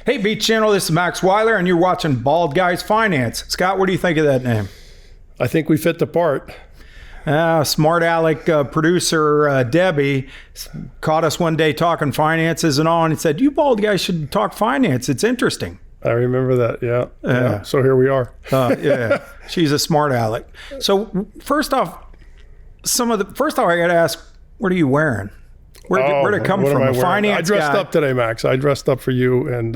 Hey, Beach Channel, this is Max Weiler, and you're watching Bald Guys Finance. Scott, what do you think of that name? I think we fit the part. Smart aleck producer Debbie caught us one day talking finances and all, and said, you bald guys should talk finance. It's interesting. I remember that, yeah. So here we are. Yeah, she's a smart aleck. So first off, I got to ask, what are you wearing? Where'd it come from? A finance I dressed guy. up today, Max. I dressed up for you and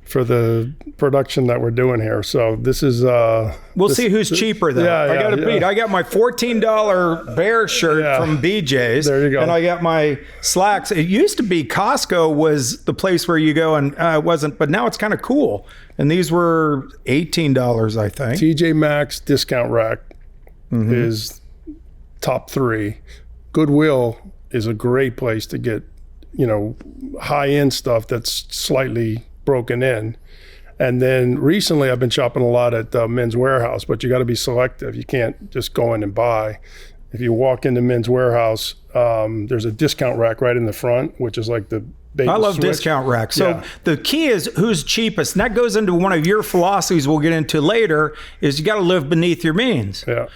for the production that we're doing here. So this is... We'll see who's cheaper, though. I got to beat. I got my $14 Bear shirt from BJ's. There you go. And I got my slacks. It used to be Costco was the place where you go, and it wasn't, but now it's kind of cool. And these were $18, I think. TJ Maxx discount rack is top 3. Goodwill is a great place to get, high-end stuff that's slightly broken in. And then recently I've been shopping a lot at Men's Warehouse, but you got to be selective. You can't just go in and buy. If you walk into Men's Warehouse, there's a discount rack right in the front, which is like the bait I love switch. discount racks. So the key is who's cheapest. And that goes into one of your philosophies we'll get into later, is you got to live beneath your means. Yeah.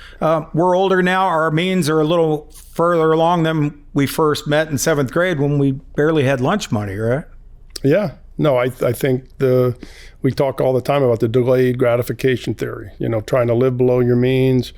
We're older now. Our means are a little further along than we first met in 7th grade when we barely had lunch money, right? Yeah. No, I think we talk all the time about the delayed gratification theory, trying to live below your means,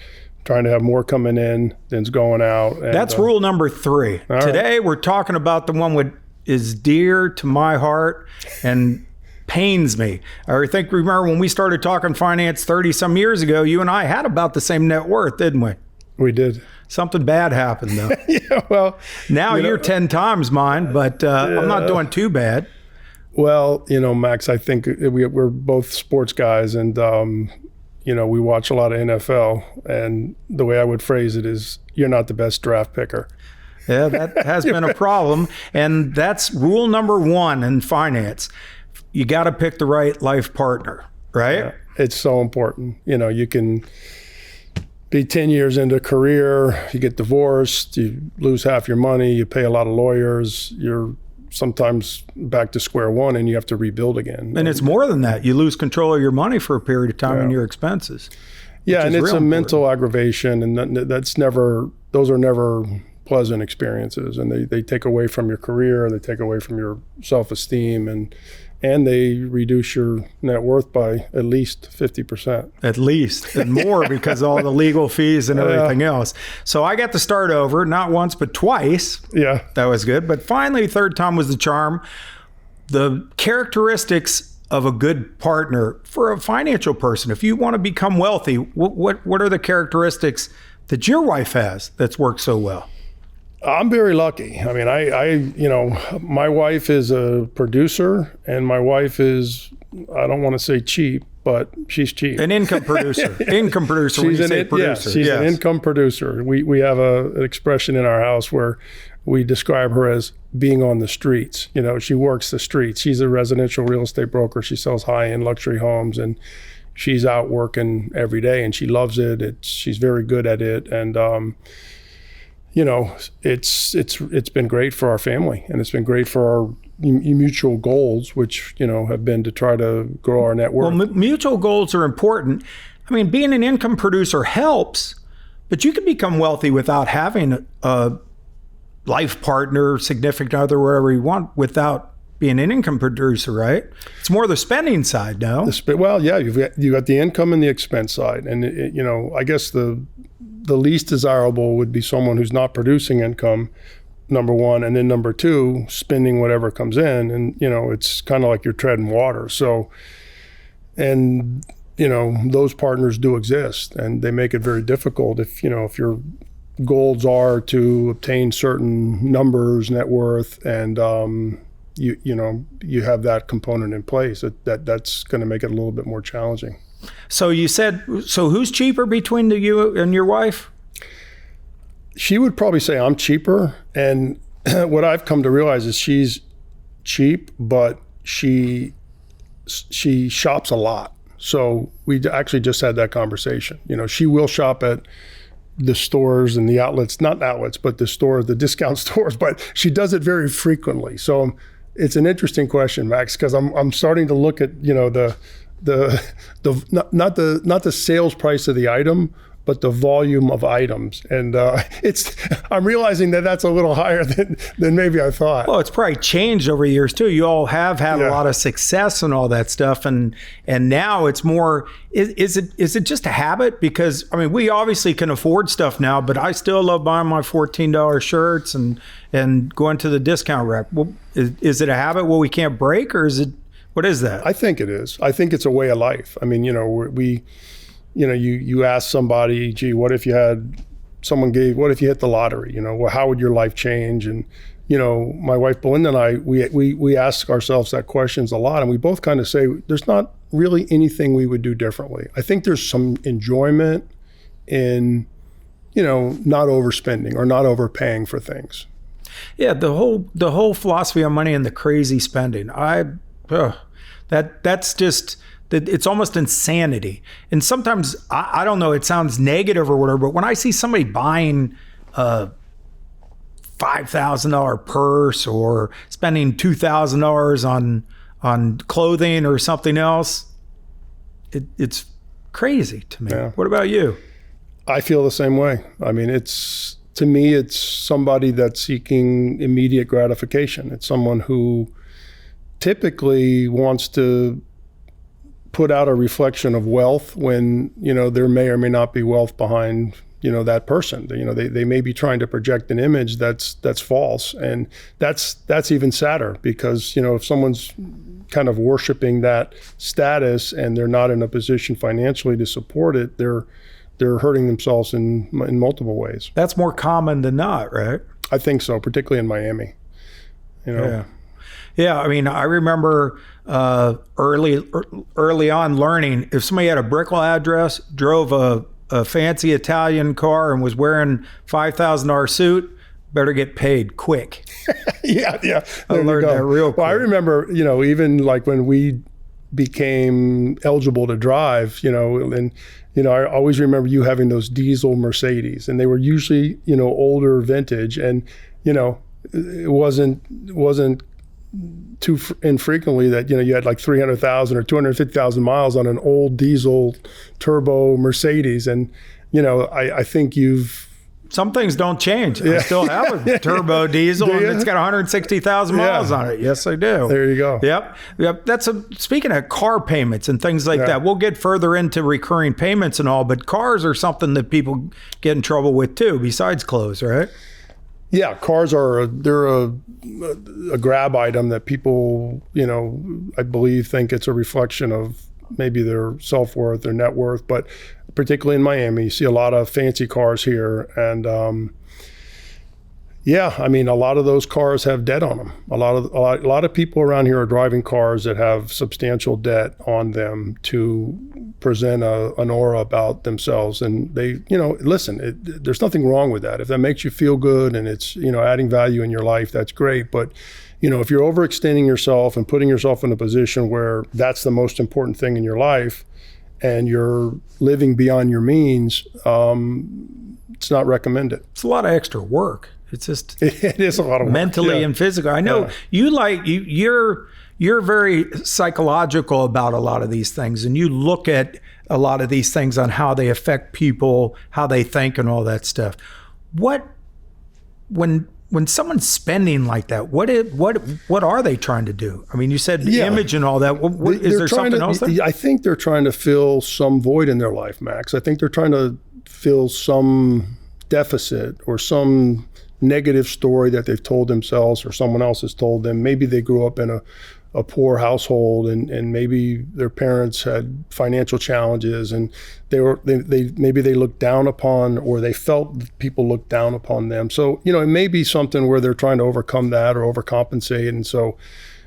trying to have more coming in than's going out. And, that's rule number 3. Today, we're talking about the one that is dear to my heart and pains me. Remember when we started talking finance 30 some years ago, you and I had about the same net worth, didn't we? We did. Something bad happened, though. Yeah, well. Now you're 10 times mine, but I'm not doing too bad. Well, Max, I think we're both sports guys, and we watch a lot of NFL, and the way I would phrase it is, you're not the best draft picker. Yeah, that has been a problem, and that's rule number 1 in finance. You got to pick the right life partner, right? Yeah, it's so important. You can be 10 years into a career, you get divorced, you lose half your money, you pay a lot of lawyers, you're sometimes back to square one, and you have to rebuild again. And it's more than that. You lose control of your money for a period of time and your expenses. Yeah, and it's a mental aggravation, and those are never pleasant experiences, and they take away from your career, they take away from your self-esteem, and they reduce your net worth by at least 50%. At least, and more because of all the legal fees and everything else. So I got to start over, not once, but twice. Yeah. That was good. But finally, third time was the charm. The characteristics of a good partner for a financial person. If you want to become wealthy, what are the characteristics that your wife has that's worked so well? I'm very lucky. I mean, my wife is a producer, and my wife is, I don't want to say cheap, but she's cheap. An income producer. Income producer when you say producer. She's an income producer. We have an expression in our house where we describe her as being on the streets. She works the streets. She's a residential real estate broker. She sells high-end luxury homes, and she's out working every day, and she loves it. She's very good at it, and it's been great for our family, and it's been great for our mutual goals, which, have been to try to grow our net worth. Well, mutual goals are important. I mean, being an income producer helps, but you can become wealthy without having a life partner, significant other, wherever you want, without being an income producer, right? It's more the spending side, no? Well, yeah, you got the income and the expense side, and I guess the least desirable would be someone who's not producing income, number one, and then number two, spending whatever comes in, and it's kind of like you're treading water. So, and those partners do exist, and they make it very difficult if your goals are to obtain certain numbers, net worth, and you have that component in place. That's going to make it a little bit more challenging. So you said, who's cheaper between you and your wife? She would probably say I'm cheaper. And what I've come to realize is she's cheap, but she shops a lot. So we actually just had that conversation. She will shop at the stores and the outlets, not outlets, but the discount stores, but she does it very frequently. So it's an interesting question, Max, because I'm starting to look at, you know, not the sales price of the item, but the volume of items, and I'm realizing that that's a little higher than maybe I thought. Well, it's probably changed over years too. You all have had a lot of success and all that stuff, and now it's more. Is it just a habit? Because I mean, we obviously can afford stuff now, but I still love buying my $14 shirts and going to the discount rep. Well, is it a habit we can't break, or is it? What is that? I think it is. I think it's a way of life. I mean, you know, you ask somebody, gee, what if you hit the lottery? You know, well, how would your life change? And, you know, my wife Belinda and I, we ask ourselves that questions a lot, and we both kind of say there's not really anything we would do differently. I think there's some enjoyment in, you know, not overspending or not overpaying for things. Yeah, the whole philosophy on money and the crazy spending. That's just. It's almost insanity. And sometimes, I don't know, it sounds negative or whatever, but when I see somebody buying a $5,000 purse or spending $2,000 on clothing or something else, it's crazy to me. Yeah. What about you? I feel the same way. I mean, to me, it's somebody that's seeking immediate gratification. It's someone who typically wants to put out a reflection of wealth when, you know, there may or may not be wealth behind, you know, that person. You know, they may be trying to project an image that's false, and that's even sadder, because, you know, if someone's kind of worshiping that status and they're not in a position financially to support it, they're hurting themselves in multiple ways. That's more common than not, right? I think so, particularly in Miami. You know. Yeah. Yeah, I mean, I remember early on learning, if somebody had a Brickell address, drove a fancy Italian car, and was wearing $5,000 suit, better get paid quick. Yeah. I learned that real quick. Well, I remember, you know, even like when we became eligible to drive, you know, and, you know, I always remember you having those diesel Mercedes, and they were usually, you know, older vintage, and, you know, it wasn't too infrequently that, you know, you had like 300,000 or 250,000 miles on an old diesel turbo Mercedes. And, you know, I think some things don't change. Yeah. I still have a turbo diesel, and it's got 160,000 miles on it. Yes, I do. There you go. Yep. Speaking of car payments and things like that, we'll get further into recurring payments and all, but cars are something that people get in trouble with too, besides clothes, right? Yeah, cars they're a grab item that people, you know, I believe think it's a reflection of maybe their self-worth, their net worth, but particularly in Miami, you see a lot of fancy cars here, and yeah, I mean, a lot of those cars have debt on them. A lot of people around here are driving cars that have substantial debt on them to present an aura about themselves. And they, you know, listen, there's nothing wrong with that. If that makes you feel good and it's, you know, adding value in your life, that's great. But, you know, if you're overextending yourself and putting yourself in a position where that's the most important thing in your life, and you're living beyond your means, it's not recommended. It's a lot of extra work. It's just it is a lot of work. Mentally and physically. I know you're very psychological about a lot of these things, and you look at a lot of these things on how they affect people, how they think, and all that stuff. When someone's spending like that, what are they trying to do? I mean, you said image and all that. Is there something else there? I think they're trying to fill some void in their life, Max. I think they're trying to fill some deficit or some negative story that they've told themselves or someone else has told them. Maybe they grew up in a poor household, and maybe their parents had financial challenges, and maybe they looked down upon, or they felt that people looked down upon them. So, you know, it may be something where they're trying to overcome that or overcompensate. And so,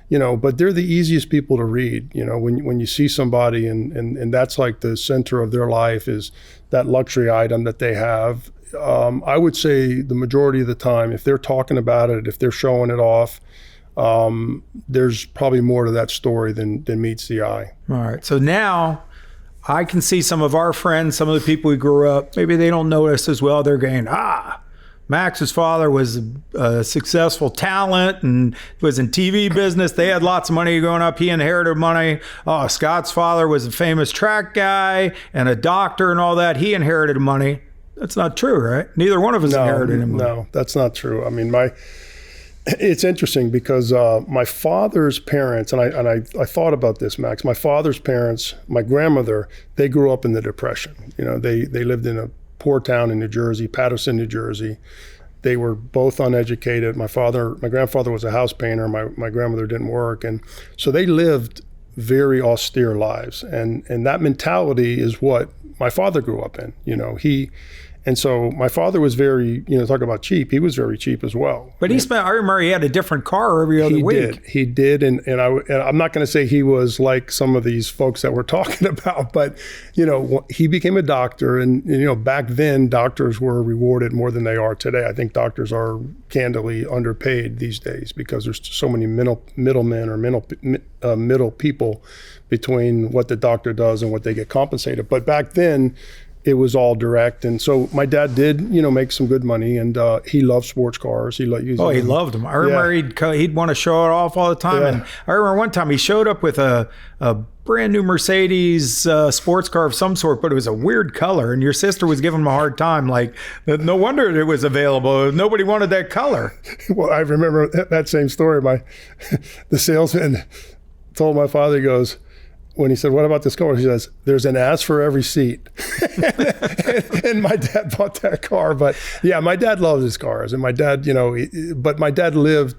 you know, but they're the easiest people to read, you know, when you see somebody and that's like the center of their life is that luxury item that they have. I would say the majority of the time, if they're talking about it, if they're showing it off, there's probably more to that story than meets the eye. All right. So now I can see some of our friends, some of the people we grew up, maybe they don't know us as well. They're going, Max's father was a successful talent and was in TV business. They had lots of money growing up. He inherited money. Oh, Scott's father was a famous track guy and a doctor and all that. He inherited money. That's not true, right? Neither one of us inherited money. No, that's not true. I mean, it's interesting because my father's parents, and I thought about this, Max. My father's parents, my grandmother, they grew up in the Depression. You know, they lived in a poor town in New Jersey, Paterson, New Jersey. They were both uneducated. My grandfather was a house painter. My grandmother didn't work, and so they lived very austere lives. And that mentality is what my father grew up in. You know, and so my father was very, talk about cheap. He was very cheap as well. But I remember he had a different car every other week. He did. And I'm not going to say he was like some of these folks that we're talking about, but, he became a doctor. And, back then doctors were rewarded more than they are today. I think doctors are candidly underpaid these days because there's so many middlemen or middle people between what the doctor does and what they get compensated. But back then, it was all direct. And so my dad did, make some good money, and he loved sports cars. He loved them. I remember he'd want to show it off all the time. Yeah. And I remember one time he showed up with a brand new Mercedes sports car of some sort, but it was a weird color. And your sister was giving him a hard time. Like, no wonder it was available. Nobody wanted that color. Well, I remember that same story. The salesman told my father, he goes, when he said, "What about this car?" He says, "There's an ass for every seat." And my dad bought that car. But yeah, my dad loved his cars. And my dad, but my dad lived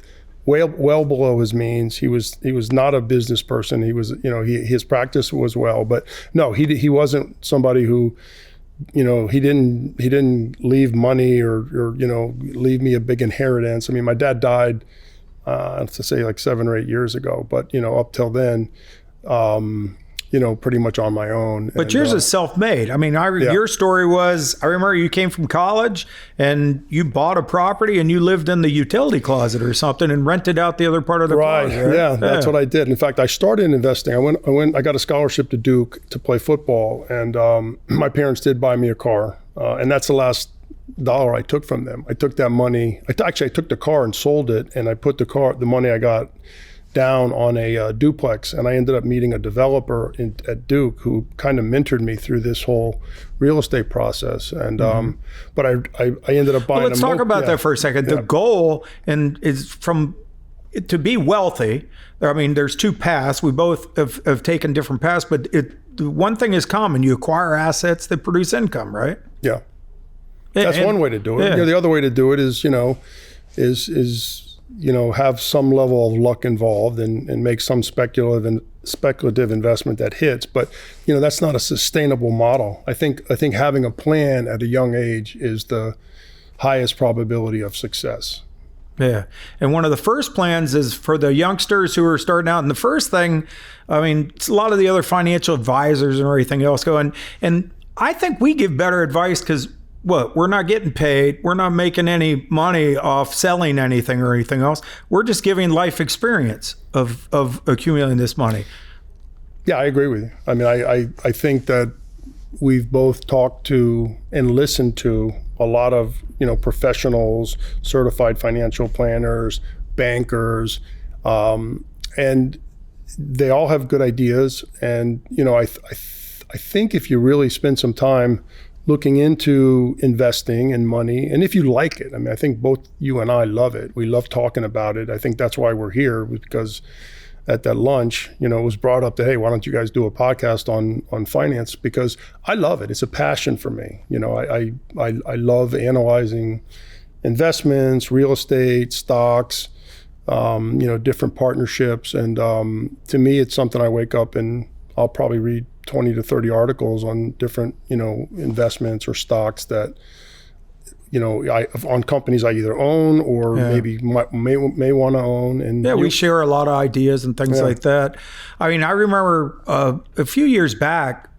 well below his means. He was not a business person. He was, his practice was well. But no, he wasn't somebody who, he didn't leave money or leave me a big inheritance. I mean, my dad died, to say like 7 or 8 years ago. But, up till then, pretty much on my own. But yours is self-made. I mean, your story was, I remember you came from college and you bought a property and you lived in the utility closet or something and rented out the other part of the closet. Right? Yeah, that's what I did. In fact, I started investing. I got a scholarship to Duke to play football, and my parents did buy me a car, and that's the last dollar I took from them. I took that money. I took the car and sold it, and I put the money I got down on a duplex, and I ended up meeting a developer at Duke who kind of mentored me through this whole real estate process. And but I ended up buying. Well, let's talk about that for a second. The goal is to be wealthy. I mean, there's two paths. We both have taken different paths, but one thing is common: you acquire assets that produce income, right? Yeah, that's one way to do it. Yeah. The other way to do it is have some level of luck involved and make some speculative investment that hits. But, that's not a sustainable model. I think having a plan at a young age is the highest probability of success. Yeah. And one of the first plans is for the youngsters who are starting out. And the first thing, I mean, it's a lot of the other financial advisors and everything else going. And I think we give better advice because we're not getting paid. We're not making any money off selling anything or anything else. We're just giving life experience of accumulating this money. Yeah, I agree with you. I mean, I think that we've both talked to and listened to a lot of, professionals, certified financial planners, bankers, and they all have good ideas. And, I think if you really spend some time looking into investing and money, and if you like it, I mean, I think both you and I love it. We love talking about it. I think that's why we're here, because at that lunch, it was brought up that, hey, why don't you guys do a podcast on finance? Because I love it. It's a passion for me. I love analyzing investments, real estate, stocks, different partnerships. And to me, it's something I wake up and I'll probably read 20 to 30 articles on different, investments or stocks that, on companies I either own or maybe may want to own. And we share a lot of ideas and things like that. I mean, I remember a few years back,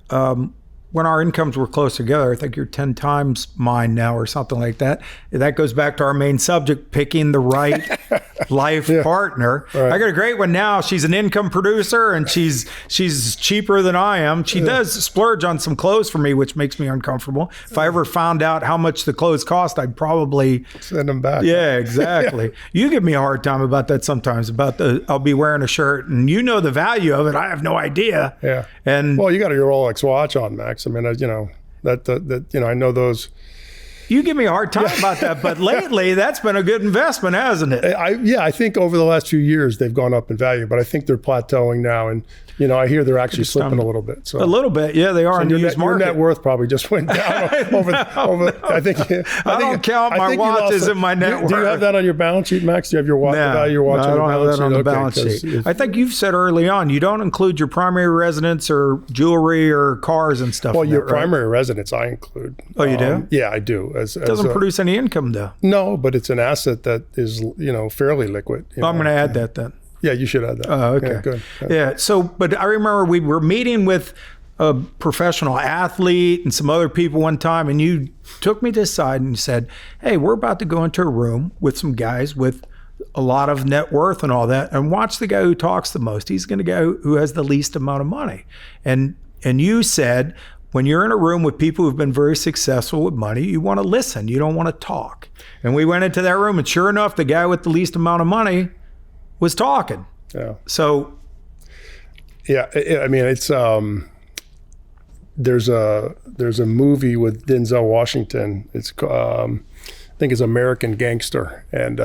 when our incomes were close together, I think you're 10 times mine now or something like that. That goes back to our main subject, picking the right life partner. Right. I got a great one now. She's an income producer and she's cheaper than I am. She does splurge on some clothes for me, which makes me uncomfortable. If I ever found out how much the clothes cost, I'd probably send them back. Yeah, exactly. You give me a hard time about that sometimes, about I'll be wearing a shirt and you know the value of it. I have no idea. Yeah. And well, you got your Rolex watch on, Max. I mean, I know those. You give me a hard time about that, but lately that's been a good investment, hasn't it? I think over the last few years they've gone up in value, but I think they're plateauing now, and I hear they're actually slipping a little bit. So a little bit, yeah, they are in the used market. Your net worth probably just went down over. I don't count my watches in my net worth. Do you have that on your balance sheet, Max? Do you have your watch value watch on your balance sheet? I don't have that on the balance sheet. I think you've said early on you don't include your primary residence or jewelry or cars and stuff. Well, your primary residence I include. Oh, you do? Yeah, I do. Doesn't produce any income though. No, but it's an asset that is fairly liquid. I'm going to add that then. Yeah, you should add that. Oh, okay. Yeah, good. Yeah. So, but I remember we were meeting with a professional athlete and some other people one time, and you took me to the side and you said, "Hey, we're about to go into a room with some guys with a lot of net worth and all that, and watch the guy who talks the most. He's going to go who has the least amount of money." And you said, when you're in a room with people who've been very successful with money, you want to listen. You don't want to talk. And we went into that room, and sure enough, the guy with the least amount of money was talking. Yeah. So. Yeah, I mean, it's there's a movie with Denzel Washington. It's I think it's American Gangster, and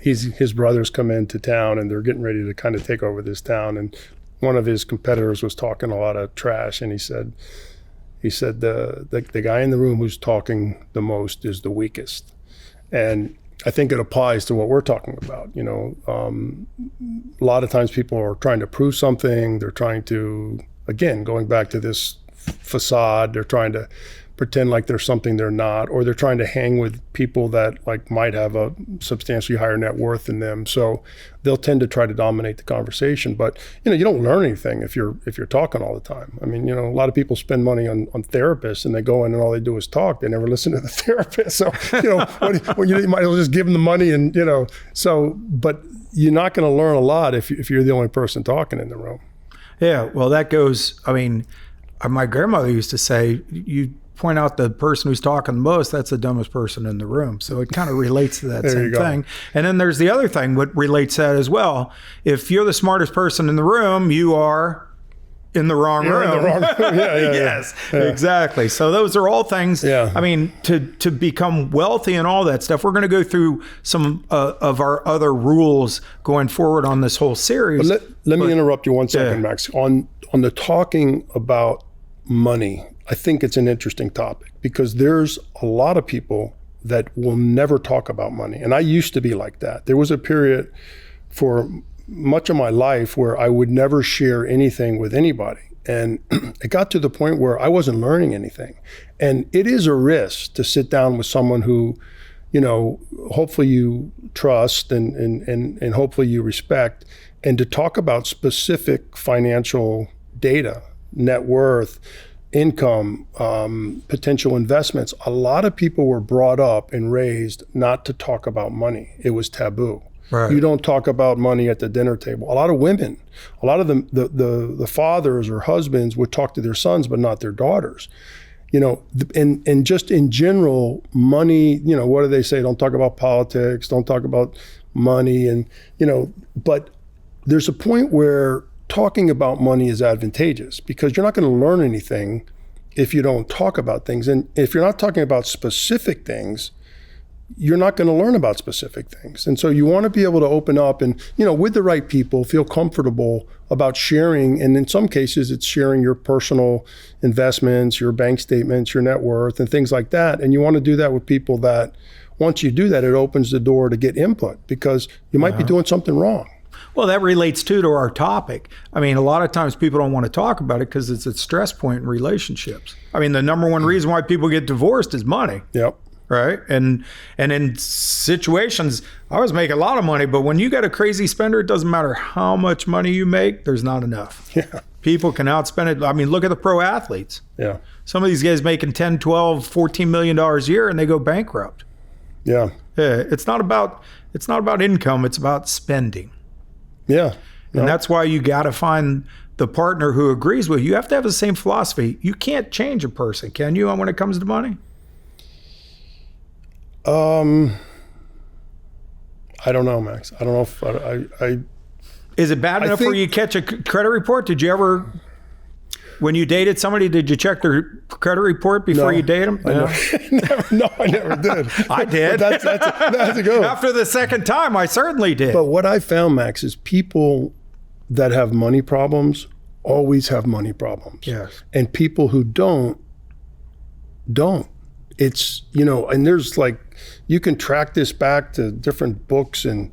his brothers come into town, and they're getting ready to kind of take over this town, and one of his competitors was talking a lot of trash, and he said the guy in the room who's talking the most is the weakest. And I think it applies to what we're talking about. A lot of times people are trying to prove something. They're trying to, again, going back to this facade, they're trying to pretend like they're something they're not, or they're trying to hang with people that might have a substantially higher net worth than them. So they'll tend to try to dominate the conversation. But you don't learn anything if you're talking all the time. I mean, a lot of people spend money on therapists, and they go in and all they do is talk. They never listen to the therapist. So when you might as well just give them the money, and So, but you're not going to learn a lot if you're the only person talking in the room. Yeah, well, that goes. I mean, my grandmother used to say, you point out the person who's talking the most, that's the dumbest person in the room. So it kind of relates to that same thing. And then there's the other thing, what relates to that as well. If you're the smartest person in the room, you are in the wrong room. In the wrong room. Yes, exactly. So those are all things. Yeah. I mean, to become wealthy and all that stuff, we're going to go through some of our other rules going forward on this whole series. Let me interrupt you 1 second, Max. On the talking about money, I think it's an interesting topic because there's a lot of people that will never talk about money. And I used to be like that. There was a period for much of my life where I would never share anything with anybody. And it got to the point where I wasn't learning anything. And it is a risk to sit down with someone who, hopefully you trust and hopefully you respect, and to talk about specific financial data, net worth, income, potential investments. A lot of people were brought up and raised not to talk about money. It was taboo. Right. You don't talk about money at the dinner table. A lot of women, a lot of the fathers or husbands would talk to their sons, but not their daughters. And just in general, money, what do they say? Don't talk about politics, don't talk about money. And, but there's a point where talking about money is advantageous because you're not going to learn anything if you don't talk about things. And if you're not talking about specific things, you're not going to learn about specific things. And so you want to be able to open up and, with the right people, feel comfortable about sharing. And in some cases, it's sharing your personal investments, your bank statements, your net worth, and things like that. And you want to do that with people that, once you do that, it opens the door to get input because you might be doing something wrong. Well, that relates too to our topic. I mean, a lot of times people don't want to talk about it because it's a stress point in relationships. I mean, the number one reason why people get divorced is money. Yep. right? And in situations, I was making a lot of money, but when you got a crazy spender, it doesn't matter how much money you make, there's not enough. Yeah. People can outspend it. I mean, look at the pro athletes. Yeah. Some of these guys making 10, 12, $14 million a year and they go bankrupt. Yeah. Yeah, it's not about income, it's about spending. Yeah. And that's why you got to find the partner who agrees with you. You have to have the same philosophy. You can't change a person, can you, when it comes to money? I don't know, Max. I don't know if I Is it bad enough where you catch a credit report? Did you ever, when you dated somebody, did you check their credit report before you date them? No, I never did. I did. That's a go. After the second time, I certainly did. But what I found, Max, is people that have money problems always have money problems. Yes. And people who don't. It's, and there's like, you can track this back to different books and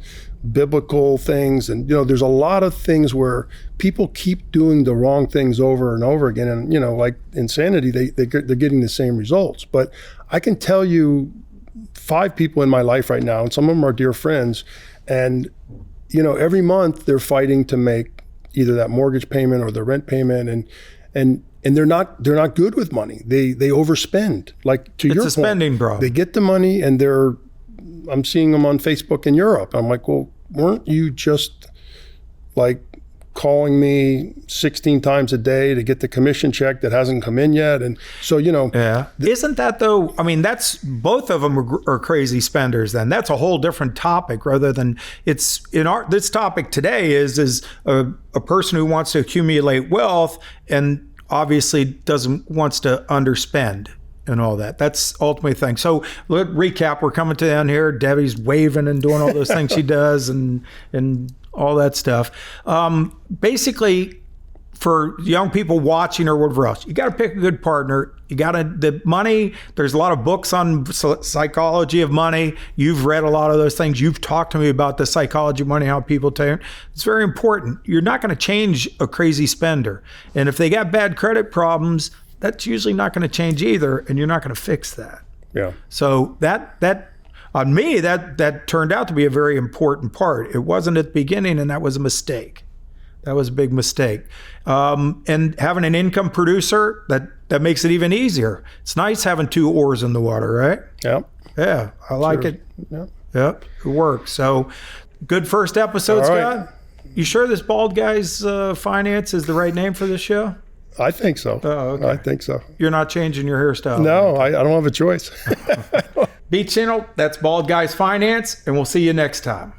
biblical things. And, there's a lot of things where people keep doing the wrong things over and over again. And, like insanity, they're getting the same results. But I can tell you 5 people in my life right now, and some of them are dear friends. And, every month they're fighting to make either that mortgage payment or the rent payment. And they're not good with money. They overspend. Like to your point, it's a spending problem. They get the money and I'm seeing them on Facebook in Europe. I'm like, well, weren't you just like calling me 16 times a day to get the commission check that hasn't come in yet? And so, Yeah. Isn't that though? I mean, that's both of them are crazy spenders. Then that's a whole different topic rather than it's in this topic today is a person who wants to accumulate wealth and obviously wants to underspend and all that. That's ultimately the thing. So recap, we're coming to the end here. Debbie's waving and doing all those things she does and all that stuff. Basically, for young people watching or whatever else, you got to pick a good partner. The money, there's a lot of books on psychology of money. You've read a lot of those things. You've talked to me about the psychology of money, how people take it. It's very important. You're not going to change a crazy spender. And if they got bad credit problems, that's usually not going to change either. And you're not going to fix that. Yeah. So that on me, that turned out to be a very important part. It wasn't at the beginning, and that was a mistake. That was a big mistake. And having an income producer, that makes it even easier. It's nice having 2 oars in the water, right? Yeah. Yeah, I like it. Yeah. Yep, it works. So good first episode, All right. Scott. You sure this Bald Guy's Finance is the right name for this show? I think so. Oh, okay. I think so. You're not changing your hairstyle? No, I don't have a choice. Beach Channel, that's Bald Guy's Finance, and we'll see you next time.